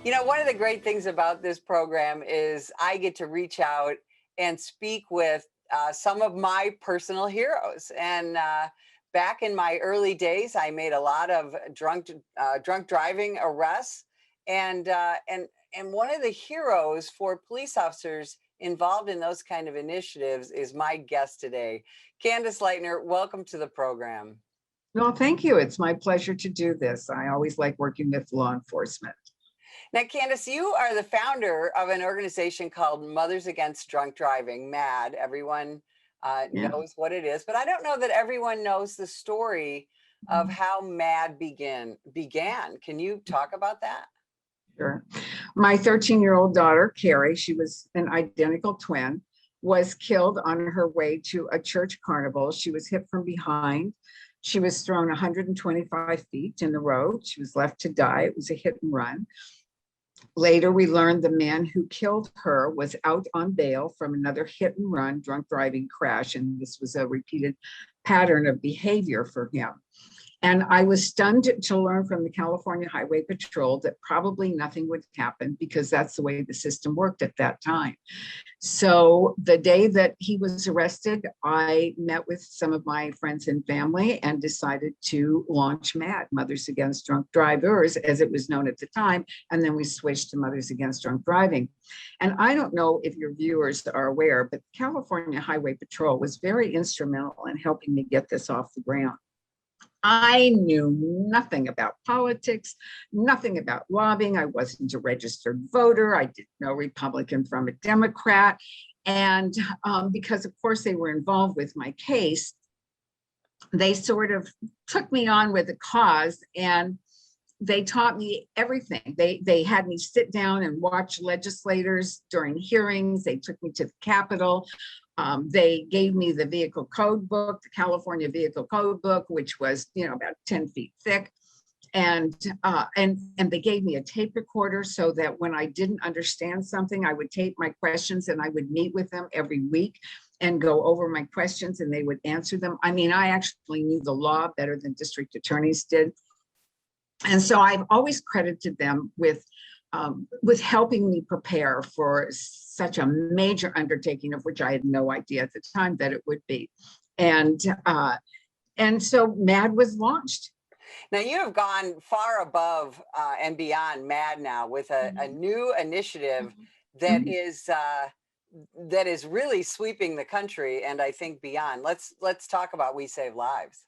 You know, one of the great things about this program is I get to reach out and speak with some of my personal heroes. And back in my early days, I made a lot of drunk driving arrests. And one of the heroes for police officers involved in those kind of initiatives is my guest today, Candace Lightner. Welcome to the program. No, thank you. It's my pleasure to do this. I always like working with law enforcement. Now, Candace, you are the founder of an organization called Mothers Against Drunk Driving, MAD. Everyone knows what it is, but I don't know that everyone knows the story of how MAD began. Can you talk about that? Sure. My 13-year-old daughter, Carrie, she was an identical twin, was killed on her way to a church carnival. She was hit from behind. She was thrown 125 feet in the road. She was left to die. It was a hit and run. Later, we learned the man who killed her was out on bail from another hit and run drunk driving crash, and this was a repeated pattern of behavior for him. And I was stunned to learn from the California Highway Patrol that probably nothing would happen because that's the way the system worked at that time. So the day that he was arrested, I met with some of my friends and family and decided to launch MAD, Mothers Against Drunk Drivers, as it was known at the time. And then we switched to Mothers Against Drunk Driving. And I don't know if your viewers are aware, but the California Highway Patrol was very instrumental in helping me get this off the ground. I knew nothing about politics, nothing about lobbying. I wasn't a registered voter. I didn't know Republican from a Democrat. And because, of course, they were involved with my case, they sort of took me on with the cause and they taught me everything. They had me sit down and watch legislators during hearings. They took me to the Capitol. They gave me the vehicle code book, the California vehicle code book, which was, about 10 feet thick. And they gave me a tape recorder so that when I didn't understand something, I would tape my questions and I would meet with them every week and go over my questions and they would answer them. I mean, I actually knew the law better than district attorneys did. And so I've always credited them with helping me prepare for such a major undertaking, of which I had no idea at the time that it would be. And so MAD was launched. Now you have gone far above and beyond MAD now with a new initiative that is really sweeping the country and I think beyond. Let's talk about We Save Lives.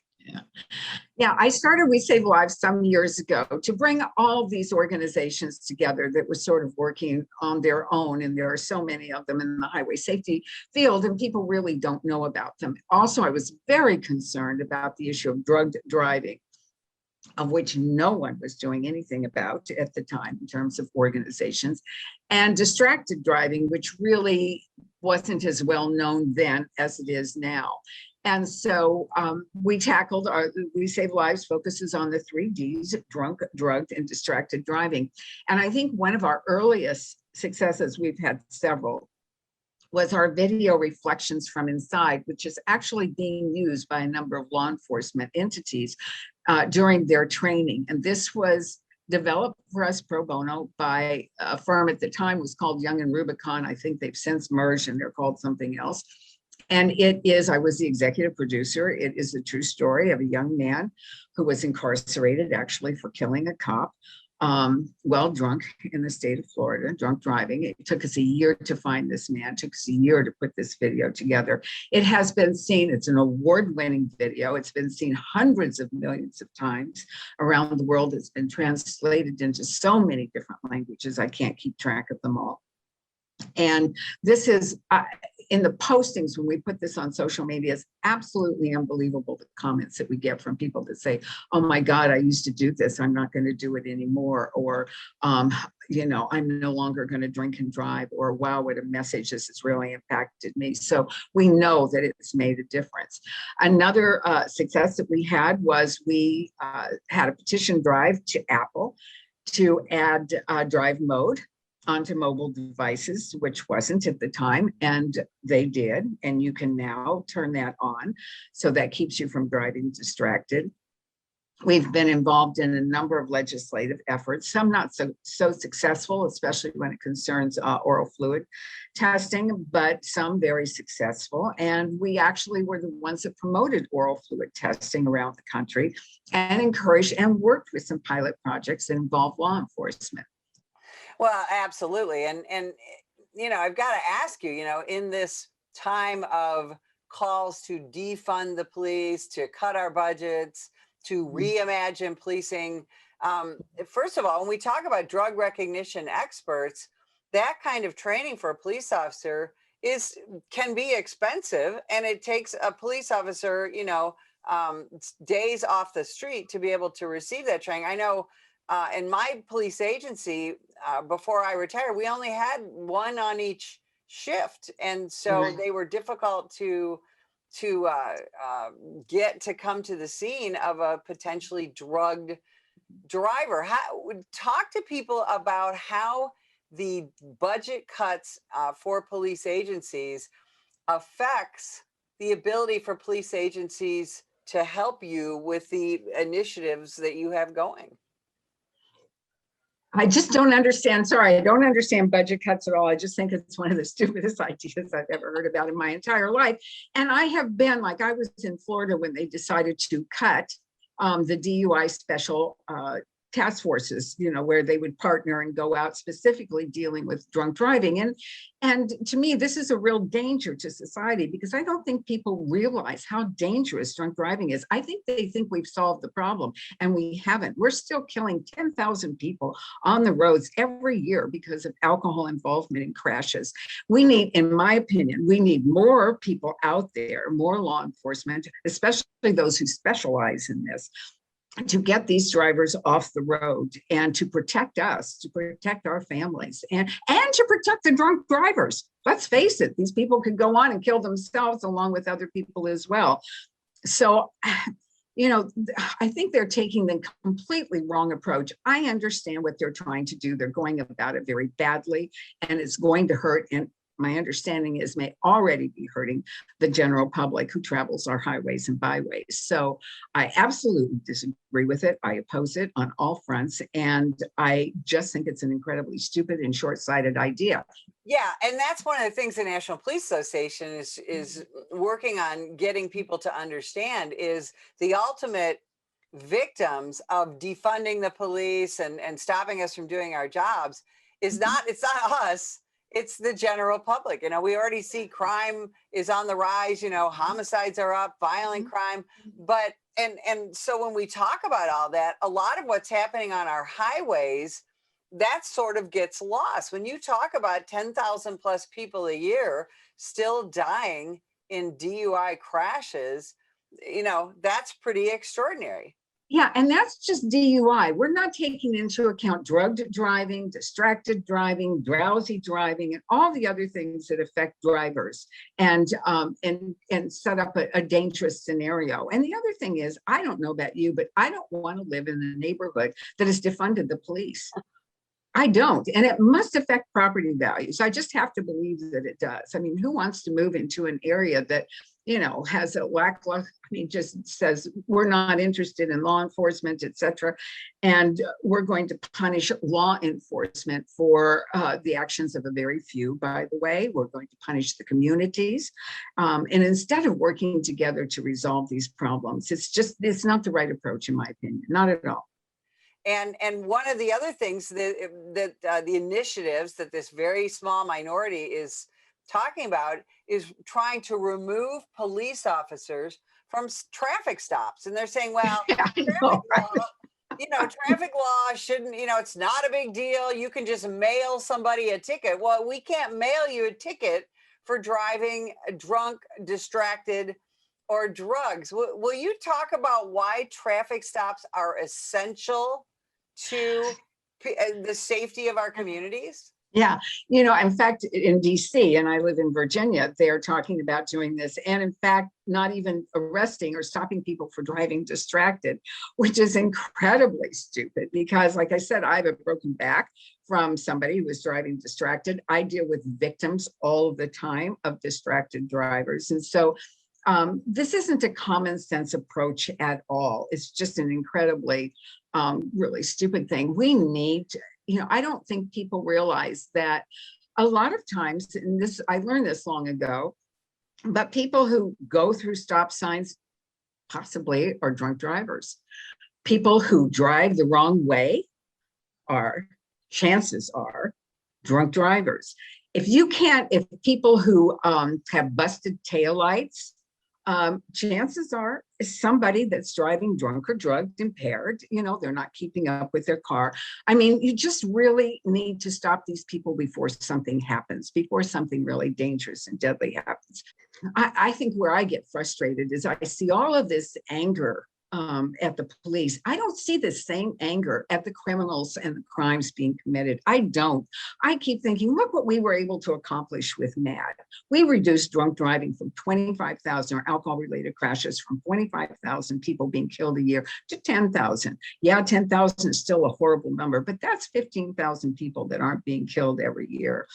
Yeah, I started We Save Lives some years ago to bring all these organizations together that were sort of working on their own. And there are so many of them in the highway safety field and people really don't know about them. Also, I was very concerned about the issue of drug driving, of which no one was doing anything about at the time in terms of organizations, and distracted driving, which really wasn't as well known then as it is now. And so we tackled We Save Lives focuses on the 3 Ds, drunk, drugged, and distracted driving. And I think one of our earliest successes, we've had several, was our video reflections from inside, which is actually being used by a number of law enforcement entities during their training. And this was developed for us pro bono by a firm at the time was called Young and Rubicon. I think they've since merged and they're called something else. And I was the executive producer. It is a true story of a young man who was incarcerated actually for killing a cop while drunk in the state of Florida, drunk driving. It took us a year to find this man, it took us a year to put this video together. It has been seen, it's an award-winning video. It's been seen hundreds of millions of times around the world. It's been translated into so many different languages, I can't keep track of them all. And this is, in the postings, when we put this on social media, it's absolutely unbelievable the comments that we get from people that say, oh my God, I used to do this, I'm not going to do it anymore. Or, I'm no longer going to drink and drive. Or, wow, what a message, this has really impacted me. So we know that it's made a difference. Another success that we had was we had a petition drive to Apple to add drive mode onto mobile devices, which wasn't at the time, and they did, and you can now turn that on, so that keeps you from driving distracted. We've been involved in a number of legislative efforts, some not so successful, especially when it concerns oral fluid testing, but some very successful. And we actually were the ones that promoted oral fluid testing around the country and encouraged and worked with some pilot projects that involve law enforcement. Well, absolutely. And I've got to ask you, in this time of calls to defund the police, to cut our budgets, to reimagine policing. First of all, when we talk about drug recognition experts, that kind of training for a police officer can be expensive, and it takes a police officer, days off the street to be able to receive that training. I know in my police agency, before I retired, we only had one on each shift, and so they were difficult to get to come to the scene of a potentially drugged driver. Talk to people about how the budget cuts for police agencies affects the ability for police agencies to help you with the initiatives that you have going. I just don't understand. Sorry, I don't understand budget cuts at all. I just think it's one of the stupidest ideas I've ever heard about in my entire life. And I have been, like, I was in Florida when they decided to cut the DUI special task forces, where they would partner and go out specifically dealing with drunk driving. And to me, this is a real danger to society, because I don't think people realize how dangerous drunk driving is. I think they think we've solved the problem, and we haven't. We're still killing 10,000 people on the roads every year because of alcohol involvement in crashes. We need, in my opinion, we need more people out there, more law enforcement, especially those who specialize in this, to get these drivers off the road and to protect us, to protect our families, and to protect the drunk drivers. Let's face it, these people could go on and kill themselves along with other people as well. So, I think they're taking the completely wrong approach. I understand what they're trying to do. They're going about it very badly, and it's going to hurt. And my understanding is may already be hurting the general public who travels our highways and byways. So I absolutely disagree with it. I oppose it on all fronts. And I just think it's an incredibly stupid and short-sighted idea. Yeah, and that's one of the things the National Police Association is working on getting people to understand is the ultimate victims of defunding the police and stopping us from doing our jobs it's not us. It's the general public. We already see crime is on the rise, homicides are up, violent crime. But, and so when we talk about all that, a lot of what's happening on our highways, that sort of gets lost. When you talk about 10,000 plus people a year still dying in DUI crashes, that's pretty extraordinary. Yeah, and that's just DUI. We're not taking into account drugged driving, distracted driving, drowsy driving, and all the other things that affect drivers and set up a dangerous scenario. And the other thing is, I don't know about you, but I don't want to live in a neighborhood that has defunded the police. I don't, and it must affect property values. I just have to believe that it does. I mean, who wants to move into an area that, has a just says we're not interested in law enforcement, et cetera, and we're going to punish law enforcement for the actions of a very few, by the way. We're going to punish the communities. And instead of working together to resolve these problems, it's not the right approach, in my opinion, not at all. And one of the other things that the initiatives that this very small minority is talking about is trying to remove police officers from traffic stops. And they're saying, well, traffic law shouldn't, it's not a big deal. You can just mail somebody a ticket. Well, we can't mail you a ticket for driving drunk, distracted, or drugs. Will you talk about why traffic stops are essential to the safety of our communities? Yeah, in fact, in DC, and I live in Virginia, they're talking about doing this. And in fact, not even arresting or stopping people for driving distracted, which is incredibly stupid because, like I said, I have a broken back from somebody who was driving distracted. I deal with victims all the time of distracted drivers. And so This isn't a common sense approach at all. It's just an incredibly, really stupid thing. We need, I don't think people realize that a lot of times, and this, I learned this long ago, but people who go through stop signs possibly are drunk drivers. People who drive the wrong way are, chances are, drunk drivers. If people who have busted taillights, chances are somebody that's driving drunk or drugged, impaired, they're not keeping up with their car. I mean, you just really need to stop these people before something happens, before something really dangerous and deadly happens. I think where I get frustrated is I see all of this anger at the police. I don't see the same anger at the criminals and the crimes being committed. I don't. I keep thinking, look what we were able to accomplish with MAD. We reduced drunk driving from 25,000 or alcohol-related crashes from 25,000 people being killed a year to 10,000. Yeah, 10,000 is still a horrible number, but that's 15,000 people that aren't being killed every year.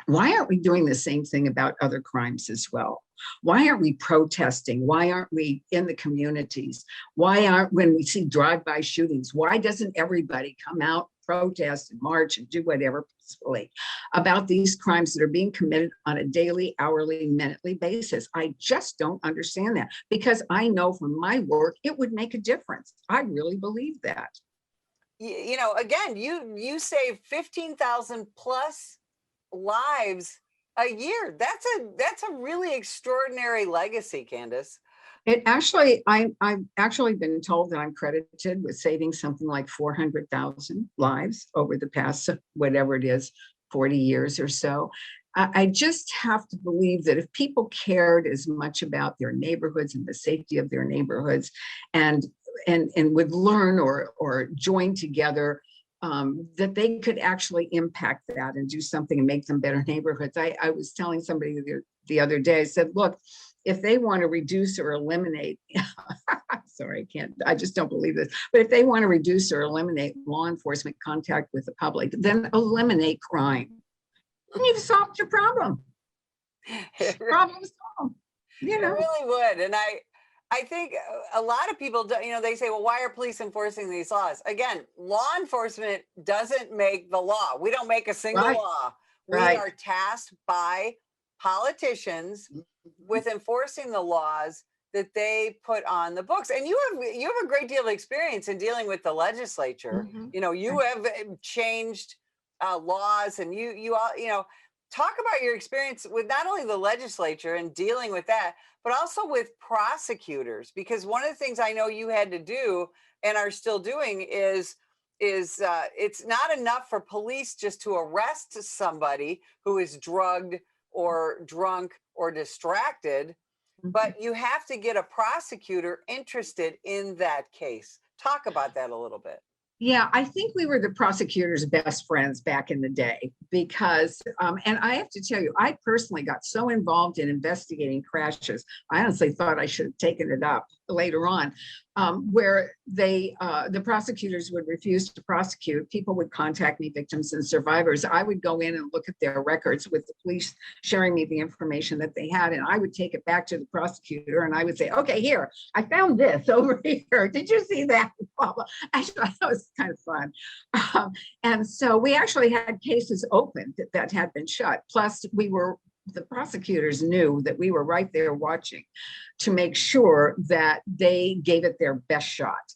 Why aren't we doing the same thing about other crimes as well? Why aren't we protesting? Why aren't we in the communities? Why aren't, when we see drive-by shootings, why doesn't everybody come out, protest and march and do whatever peacefully about these crimes that are being committed on a daily, hourly, minutely basis? I just don't understand that, because I know from my work, it would make a difference. I really believe that. Again, you save 15,000 plus lives a year. That's a really extraordinary legacy, Candace. I've actually been told that I'm credited with saving something like 400,000 lives over the past, whatever it is, 40 years or so. I just have to believe that if people cared as much about their neighborhoods and the safety of their neighborhoods, and would learn or join together, that they could actually impact that and do something and make them better neighborhoods. I was telling somebody the other day, I said, look, if they want to reduce or eliminate, sorry, I just don't believe this, but if they want to reduce or eliminate law enforcement contact with the public, then eliminate crime. And you've solved your problem. Problem solved. It really would. And I think a lot of people, they say, well, why are police enforcing these laws? Again, law enforcement doesn't make the law. We don't make a single law. We are tasked by politicians with enforcing the laws that they put on the books. And you have a great deal of experience in dealing with the legislature. You have changed laws, and you talk about your experience with not only the legislature and dealing with that, but also with prosecutors, because one of the things I know you had to do and are still doing is it's not enough for police just to arrest somebody who is drugged or drunk or distracted, but you have to get a prosecutor interested in that case. Talk about that a little bit. Yeah, I think we were the prosecutors' best friends back in the day, because, and I have to tell you, I personally got so involved in investigating crashes, I honestly thought I should have taken it up later on, where the prosecutors would refuse to prosecute. People would contact me, victims and survivors. I would go in and look at their records with the police sharing me the information that they had, and I would take it back to the prosecutor and I would say, okay, here, I found this over here. Did you see that? Actually, that was kind of fun. And so we actually had cases open that had been shut. Plus, the prosecutors knew that we were right there watching to make sure that they gave it their best shot.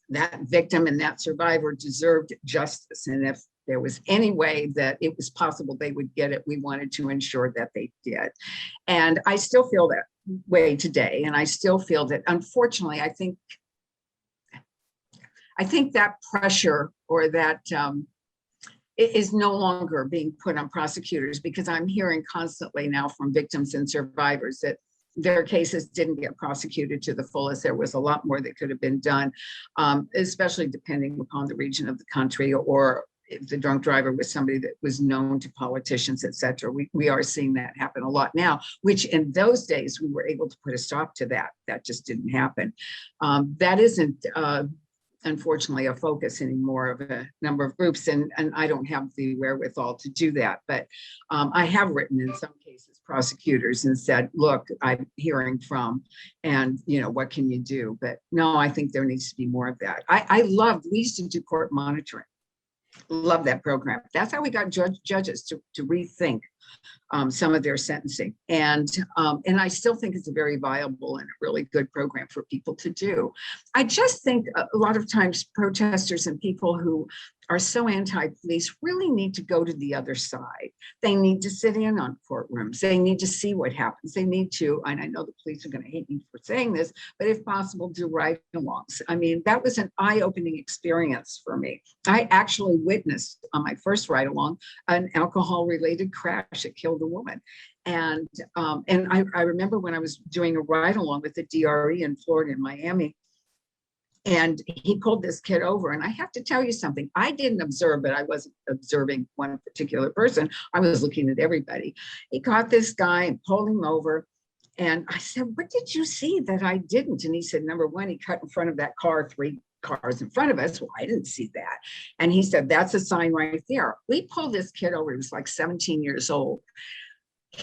That victim and that survivor deserved justice. And if there was any way that it was possible they would get it, we wanted to ensure that they did. And I still feel that way today. And I still feel that, unfortunately, I think that pressure, or that is no longer being put on prosecutors, because I'm hearing constantly now from victims and survivors that their cases didn't get prosecuted to the fullest. There was a lot more that could have been done, especially depending upon the region of the country, or if the drunk driver was somebody that was known to politicians, et cetera. We are seeing that happen a lot now, which in those days we were able to put a stop to that. That just didn't happen. That isn't unfortunately a focus anymore of a number of groups, and I don't have the wherewithal to do that. But I have written in some cases prosecutors and said, look, I'm hearing from, and what can you do? But no, I think there needs to be more of that. We used to do court monitoring. Love that program. That's how we got judges to rethink some of their sentencing. And I still think it's a very viable and a really good program for people to do. I just think a lot of times protesters and people who are so anti-police really need to go to the other side. They need to sit in on courtrooms. They need to see what happens. They need to, and I know the police are going to hate me for saying this, but if possible, do ride-alongs. I mean, that was an eye-opening experience for me. I actually witnessed on my first ride-along an alcohol-related crash that killed a woman. And I remember when I was doing a ride-along with the DRE in Florida and Miami, and he pulled this kid over. And I have to tell you something, I didn't observe, but I wasn't observing one particular person. I was looking at everybody. He caught this guy and pulled him over. And I said, what did you see that I didn't? And he said, number one, he cut in front of that car, 3 cars in front of us. Well, I didn't see that. And he said, that's a sign right there. We pulled this kid over. He was like 17 years old.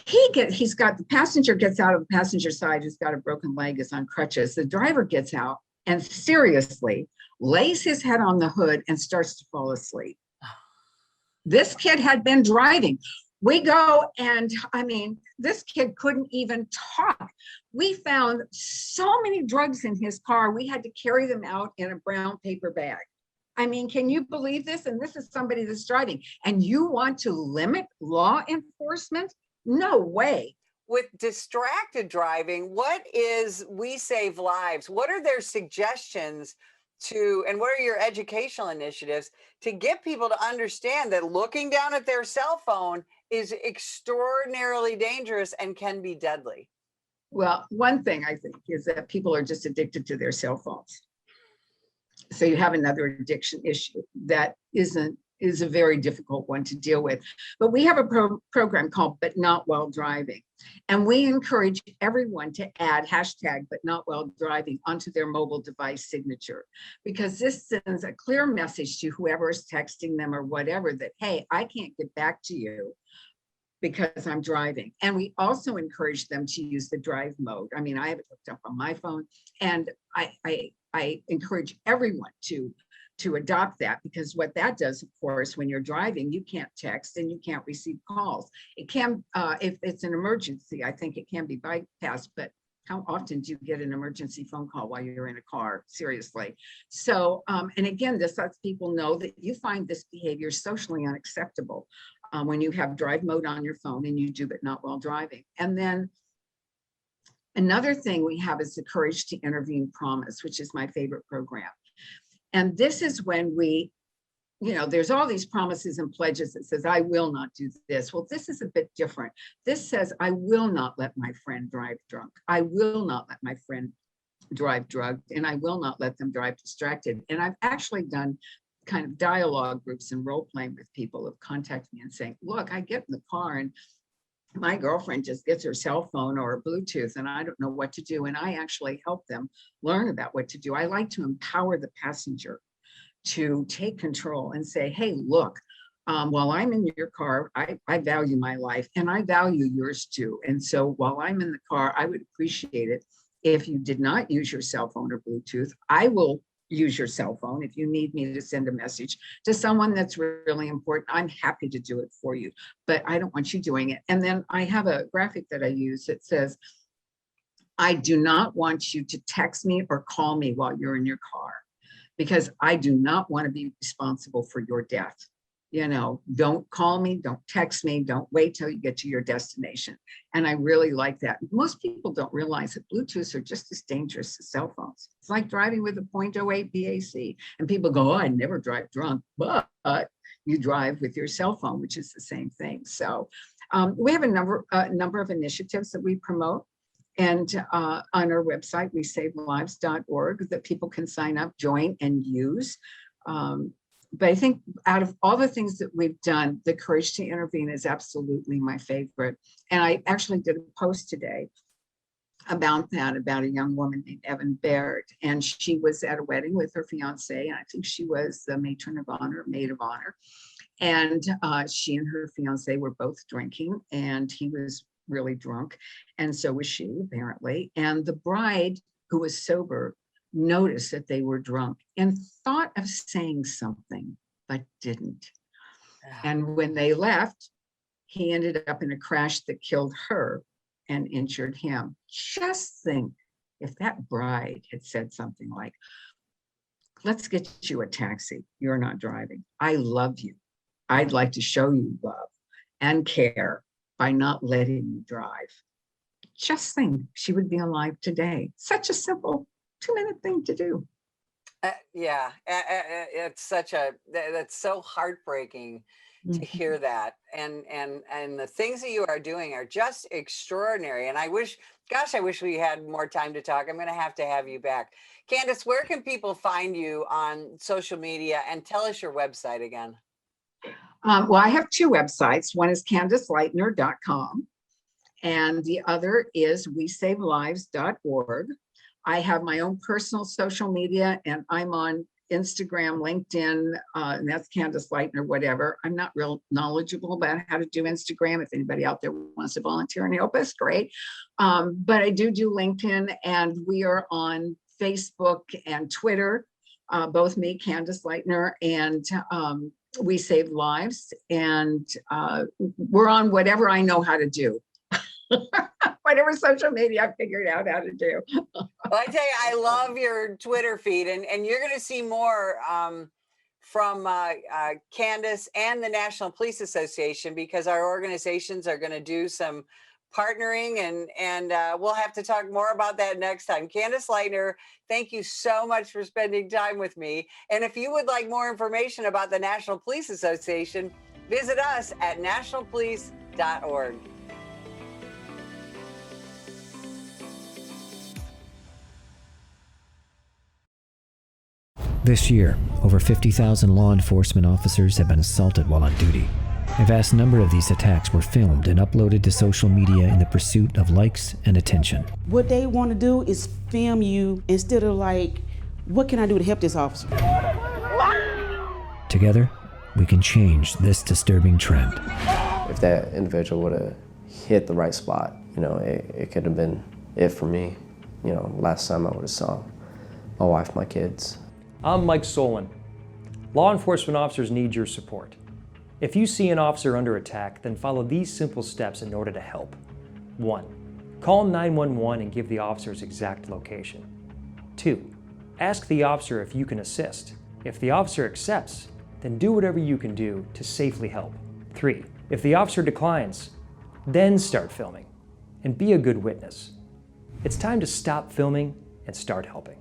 He's got, the passenger gets out of the passenger side, he's got a broken leg, is on crutches. The driver gets out and seriously lays his head on the hood and starts to fall asleep. This kid had been driving. We go, and I mean, this kid couldn't even talk. We found so many drugs in his car, we had to carry them out in a brown paper bag. I mean, can you believe this? And this is somebody that's driving. And you want to limit law enforcement? No way. With distracted driving, what is We Save Lives? What are their suggestions and what are your educational initiatives to get people to understand that looking down at their cell phone is extraordinarily dangerous and can be deadly? Well, one thing I think is that people are just addicted to their cell phones. So you have another addiction issue that is a very difficult one to deal with. But we have a program called But Not While Driving. And we encourage everyone to add hashtag But Not While Driving onto their mobile device signature, because this sends a clear message to whoever is texting them or whatever that, hey, I can't get back to you because I'm driving. And we also encourage them to use the drive mode. I mean, I have it hooked up on my phone, and I encourage everyone to adopt that, because what that does, of course, when you're driving, you can't text and you can't receive calls. It can, if it's an emergency, I think it can be bypassed, but how often do you get an emergency phone call while you're in a car? Seriously. So, and again, this lets people know that you find this behavior socially unacceptable when you have drive mode on your phone and you do But Not While Driving. And then another thing we have is the Courage to Intervene Promise, which is my favorite program. And this is when we, there's all these promises and pledges that says, I will not do this. Well, this is a bit different. This says, I will not let my friend drive drunk. I will not let my friend drive drugged, and I will not let them drive distracted. And I've actually done kind of dialogue groups and role playing with people who have contacted me and saying, look, I get in the car and my girlfriend just gets her cell phone or Bluetooth and I don't know what to do. And I actually help them learn about what to do. I like to empower the passenger to take control and say, hey, look, while I'm in your car, I value my life and I value yours too. And so while I'm in the car, I would appreciate it if you did not use your cell phone or Bluetooth. I will use your cell phone if you need me to send a message to someone that's really important. I'm happy to do it for you, but I don't want you doing it. And then I have a graphic that I use that says, I do not want you to text me or call me while you're in your car, because I do not want to be responsible for your death. Don't call me, don't text me, don't wait till you get to your destination. And I really like that. Most people don't realize that Bluetooths are just as dangerous as cell phones. It's like driving with a .08 BAC. And people go, oh, I never drive drunk, but you drive with your cell phone, which is the same thing. So we have a number of initiatives that we promote. And on our website, WeSaveLives.org, that people can sign up, join, and use. But I think out of all the things that we've done, the Courage to Intervene is absolutely my favorite. And I actually did a post today about that, about a young woman named Evan Baird. And she was at a wedding with her fiance. And I think she was the matron of honor, maid of honor. And she and her fiance were both drinking, and he was really drunk. And so was she, apparently. And the bride, who was sober, noticed that they were drunk and thought of saying something, but didn't. And when they left, he ended up in a crash that killed her and injured him. Just think if that bride had said something like, let's get you a taxi. You're not driving. I love you. I'd like to show you love and care by not letting you drive. Just think she would be alive today. Such a simple 2-minute thing to do. Yeah, that's so heartbreaking to hear that. And the things that you are doing are just extraordinary. And I wish we had more time to talk. I'm going to have you back. Candace, where can people find you on social media, and tell us your website again? Well, I have 2 websites. One is CandaceLightner.com, and the other is WeSaveLives.org. I have my own personal social media, and I'm on Instagram, LinkedIn, and that's Candace Lightner, whatever. I'm not real knowledgeable about how to do Instagram. If anybody out there wants to volunteer and help us, great. But I do LinkedIn, and we are on Facebook and Twitter, both me, Candace Lightner, and We Save Lives. And we're on whatever I know how to do. Whatever social media I figured out how to do. Well, I tell you, I love your Twitter feed, and you're going to see more from Candace and the National Police Association, because our organizations are going to do some partnering, and we'll have to talk more about that next time. Candace Lightner, thank you so much for spending time with me. And if you would like more information about the National Police Association, visit us at nationalpolice.org. This year, over 50,000 law enforcement officers have been assaulted while on duty. A vast number of these attacks were filmed and uploaded to social media in the pursuit of likes and attention. What they want to do is film you instead of like, what can I do to help this officer? Together, we can change this disturbing trend. If that individual would have hit the right spot, it could have been it for me. Last time I would have saw my wife, my kids. I'm Mike Solon. Law enforcement officers need your support. If you see an officer under attack, then follow these simple steps in order to help. 1. Call 911 and give the officer's exact location. 2. Ask the officer if you can assist. If the officer accepts, then do whatever you can do to safely help. 3. If the officer declines, then start filming and be a good witness. It's time to stop filming and start helping.